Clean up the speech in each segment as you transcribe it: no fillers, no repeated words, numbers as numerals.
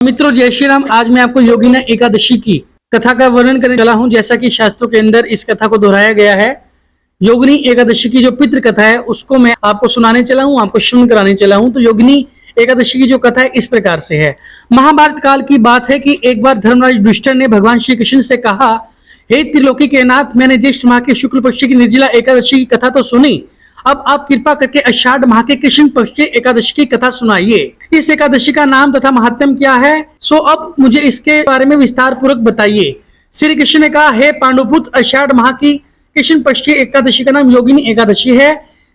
मित्रों जय श्री राम। आज मैं आपको योगिनी एकादशी की कथा का वर्णन करने चला हूं। जैसा कि शास्त्रों के अंदर इस कथा को दोहराया गया है। योगिनी एकादशी की जो पितृ कथा है उसको मैं आपको सुनाने चला हूं, आपको श्रवण कराने चला हूं। तो योगिनी एकादशी की जो कथा है इस प्रकार से है। महाभारत काल की बात है कि एक बार धर्मराज युधिष्ठिर ने भगवान श्री कृष्ण से कहा, हे त्रिलोकी के नाथ, मैंने ज्येष्ठ माह के शुक्ल पक्ष की निर्जला एकादशी की कथा तो सुनी, अब आप कृपा करके आषाढ़ माह के कृष्ण पक्ष की एकादशी की कथा सुनाइए। इस एकादशी का नाम तथा महात्म्य क्या है, सो अब मुझे इसके बारे में विस्तार पूर्वक बताइए। श्री कृष्ण ने कहा, हे पांडुपुत्र, आषाढ़ माह की कृष्ण पक्ष की एकादशी का नाम योगिनी एकादशी है,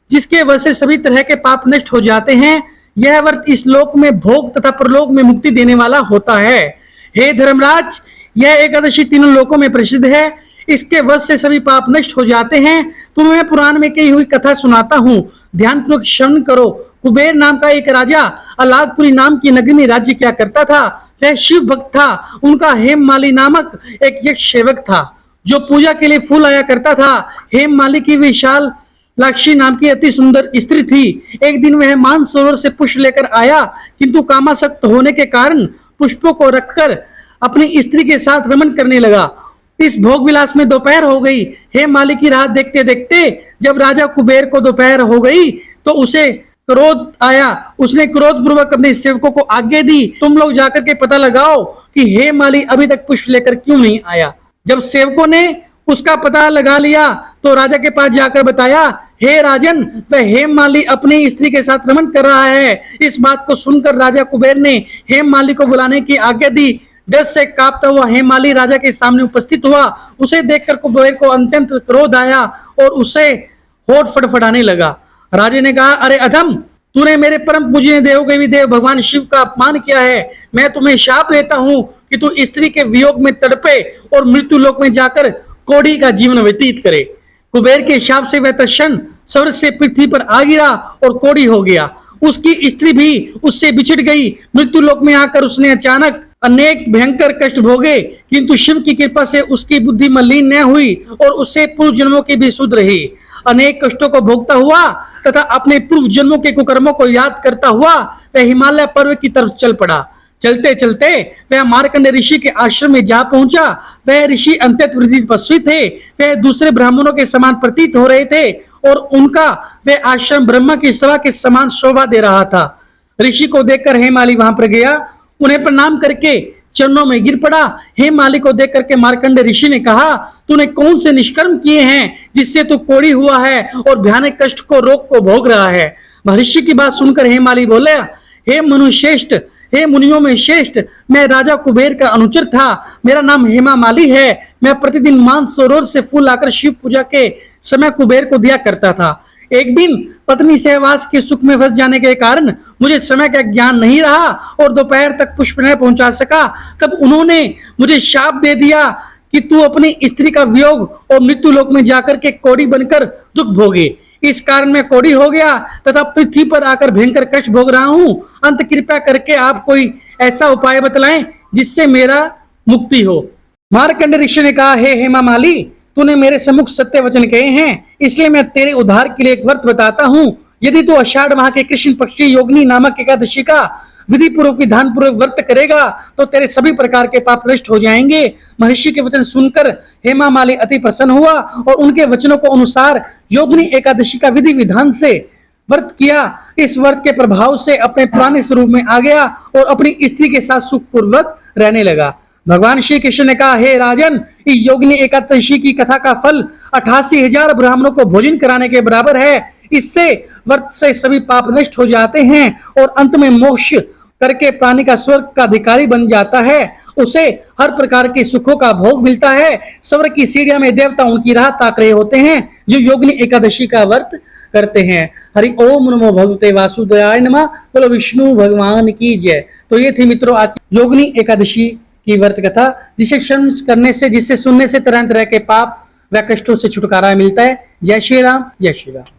जिसके वजह से सभी तरह के पाप नष्ट हो जाते हैं। यह व्रत इस लोक में भोग तथा परलोक में मुक्ति देने वाला होता है। हे धर्मराज, यह एकादशी तीनों लोकों में प्रसिद्ध है। इसके वश से सभी पाप नष्ट हो जाते हैं। तुम्हें मैं पुराण में कही हुई कथा सुनाता हूँ, ध्यानपूर्वक श्रवण करो। कुबेर नाम का एक राजा अलादपुरी नाम की नगरी में राज्य किया करता था। वह शिव भक्त था। उनका हेममाली नामक एक यक्ष सेवक था जो पूजा के लिए फूल आया करता था। हेममाली की विशाल लाक्षी नाम की अति सुंदर स्त्री थी। एक दिन वह मानसरोवर से पुष्प लेकर आया, किंतु कामासक्त होने के कारण पुष्पों को रखकर अपनी स्त्री के साथ रमन करने लगा। इस भोग विलास में दोपहर हो गई। हेममाली की राह देखते देखते जब राजा कुबेर को दोपहर हो गई तो उसे क्रोध आया। उसने क्रोध पूर्वक अपने सेवकों को आज्ञा दी, तुम लोग जाकर के पता लगाओ कि हेममाली अभी तक पुष्प लेकर क्यों नहीं आया। जब सेवकों ने उसका पता लगा लिया तो राजा के पास जाकर बताया, हे राजन, वह हेममाली अपनी स्त्री के साथ रमन कर रहा है। इस बात को सुनकर राजा कुबेर ने हेममाली को बुलाने की आज्ञा दी। डर से कांपता हुआ हेममाली राजा के सामने उपस्थित हुआ। उसे देखकर कुबेर को अत्यंत क्रोध आया और उसे होठ फड़फड़ाने लगा। राजा ने कहा, अरे अधम, तूने मेरे परम पूजनीय देव के भी देव भगवान शिव का अपमान किया है। मैं तुम्हें शाप देता हूँ कि तू स्त्री के वियोग में तड़पे और मृत्यु लोक में जाकर कोढ़ी का जीवन व्यतीत करे। कुबेर के शाप से वह तत्क्षण स्वर्ग से पृथ्वी पर आ गिरा और कोढ़ी हो गया। उसकी स्त्री भी उससे बिछड़ गई। मृत्यु लोक में आकर उसने अचानक अनेक भयंकर कष्ट भोगे, किंतु शिव की कृपा से उसकी बुद्धि मलिन न हुई और उससे पूर्व जन्मों की भी सुध रही। अनेक कष्टों को भोगता हुआ तथा अपने पूर्व जन्मों के कुकर्मों को याद करता हुआ वह हिमालय पर्वत की तरफ चल पड़ा। चलते चलते वह मार्कंड ऋषि के आश्रम में जा पहुंचा। वह ऋषि अत्यंत वृद्धि तपस्वी थे। वह दूसरे ब्राह्मणों के समान प्रतीत हो रहे थे और उनका वह आश्रम ब्रह्मा की सभा के समान शोभा दे रहा था। ऋषि को देखकर हेममाली वहां पर गया, उन्हें प्रणाम करके चरणों में गिर पड़ा। हेममाली को देख करके मार्कंड ऋषि ने कहा, तूने कौन से निष्कर्म किए हैं जिससे तू कोढ़ी हुआ है और भयानक कष्ट को रोग को भोग रहा है। महर्षि की बात सुनकर हेममाली बोले, हे मनुश्रेष्ठ, हे मुनियों में श्रेष्ठ, मैं राजा कुबेर का अनुचर था। मेरा नाम हेममाली है। मैं प्रतिदिन मानसरोवर से फूल लाकर शिव पूजा के समय कुबेर को दिया करता था। एक दिन पत्नी सहवास के सुख में फंस जाने के कारण मुझे समय का ज्ञान नहीं रहा और दोपहर तक पुष्प नहीं पहुंचा सका। तब उन्होंने मुझे शाप दे दिया कि तू अपनी स्त्री का वियोग और मृत्यु लोक में जाकर के कोढ़ी बनकर दुख भोगे। इस कारण मैं कोढ़ी हो गया तथा पृथ्वी पर आकर भयंकर कष्ट भोग रहा हूँ। अंत कृपया करके आप कोई ऐसा उपाय बतलाएं जिससे मेरा मुक्ति हो। मार्कंड ऋषि ने कहा, हे हेममाली, तूने मेरे सम्मुख सत्य वचन कहे हैं, इसलिए मैं तेरे उद्धार के लिए एक व्रत बताता हूँ। यदि तू आषाढ़ माह के कृष्ण पक्ष की योगिनी नामक एकादशी का विधि पूर्वक विधान पूर्वक व्रत करेगा तो तेरे सभी प्रकार के पाप नष्ट हो जाएंगे। महर्षि के वचन सुनकर हेममाली अति प्रसन्न हुआ और उनके वचनों को अनुसार योगिनी एकादशी का विधि विधान से व्रत किया। इस व्रत के प्रभाव से अपने पुराने स्वरूप में आ गया और अपनी स्त्री के साथ सुखपूर्वक रहने लगा। भगवान श्री कृष्ण ने कहा, हे राजन, योगिनी एकादशी की कथा का फल 88,000 ब्राह्मणों को भोजन कराने के बराबर है। इससे व्रत से सभी पाप नष्ट हो जाते हैं और अंत में मोक्ष करके प्राणी का स्वर्ग का अधिकारी बन जाता है। उसे हर प्रकार के सुखों का भोग मिलता है। स्वर्ग की सीढ़ियों में देवता उनकी राह ताक रहे होते हैं जो योगिनी एकादशी का व्रत करते हैं। हरि ओम नमो भगवते वासुदेवाय नमः। बोलो विष्णु भगवान की जय। तो ये थी मित्रों आज की योगिनी एकादशी की व्रत कथा, जिसे श्रवण करने से, जिसे सुनने से तरह तरह के पाप व कष्टों से छुटकारा मिलता है। जय श्री राम, जय श्री राम।